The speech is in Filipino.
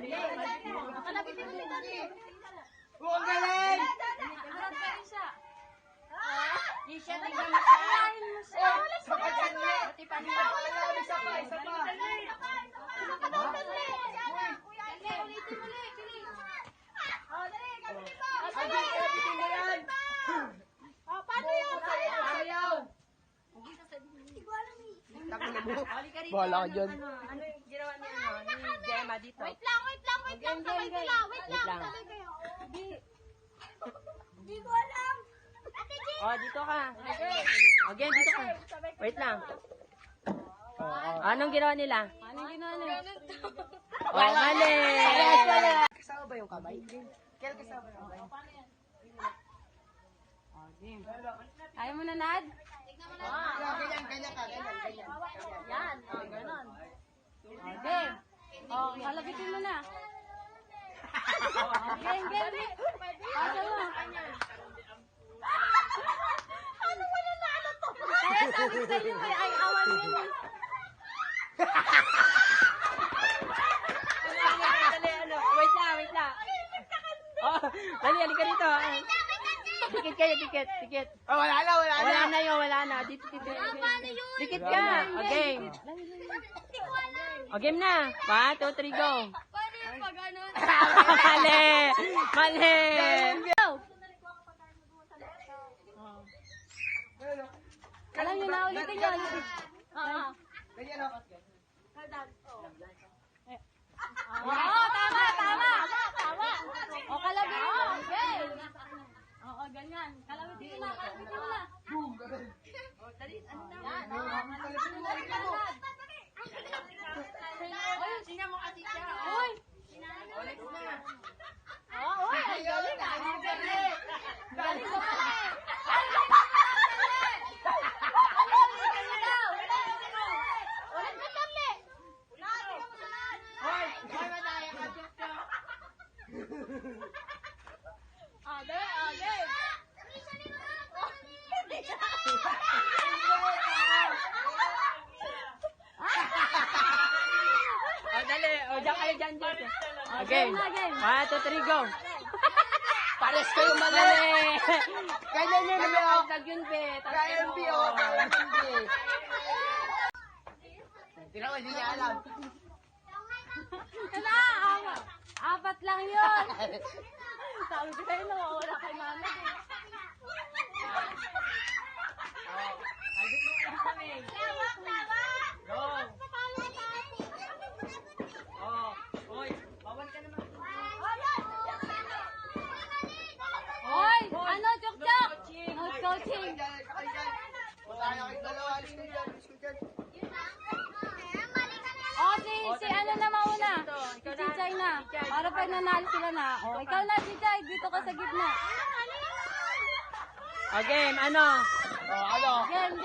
Kalabitin mo dali. Ang galing! Harap ka rin siya. Di siya, tingnan mo siya. Ayahin mo siya. Sapat sandali! Pati pa niya. Isa pa, isa pa! Ano ka daw, dali? Dali, ulitin mo ulit. Bilis. Dali, gamitin mo. Sige, kalabitin mo yan! Paano yan? Ayaw! Hindi ko alam eh. Bahala ka dyan. Ano yung ginawa niya ni Gemma dito? Wait lang. Sabay sila. Wait lang. Sabay kayo. Hindi ko alam. Ate G. Oh, dito ka. Again, dito ka. Wait lang. Anong ginawa nila? Oh, mali. Kasama ba yung kamay? Kailan kasama yung kamay? Ayaw mo na, Nad? Ganyan ka. Yan. Ganon. Okay. Kalabitin mo na. Game. Pasa mo. Ano wala na ano to? Kaya sabi sa'yo ay awan yun eh. Wait lang. Oh, dali, halika dito. Dikit kayo, dikit. Oh, wala na. Wala na. Dito. Dikit ka. Okay. O, game na. 1, 2, 3, go. Paano yung pag ano? Mali. Alam nyo na, ulitin nyo. Ganyan o. Tama. O, kalabit mo. Okay. Oo, ganyan. Kalabitin mo na. Oy, tingnan mo kasi siya. Oy. Oy, ang galing ah. Galing mo pala eh. Ulit ka dali. Hoy! Hoy, madaya ka, Jokyo! Okay. O, dali. O, dyan kayo dyan. Okay. 1, 2, 3, go. Pares kayo mali! Ganyan yun, Kami Bio! ang tag-yun, be. Kaya yung Bio! Kaya yung Bio! Tira mo, hindi niya alam. Apat lang yun. Sabi ko sa'yo, nawawala kay mama. Albit mo lang kami. Go. Oh, oy. Bawal ka naman. Hoy, ano, Chok-Chok? House coaching. Madaya kayo dalawa. Alis ko dyan. Si ano na mauna? Si Chichay na. Para pag nanalo sila na. O, ikaw na, Chichay. Dito ka sa gitna. O, game, ano? Oh, ano? Game.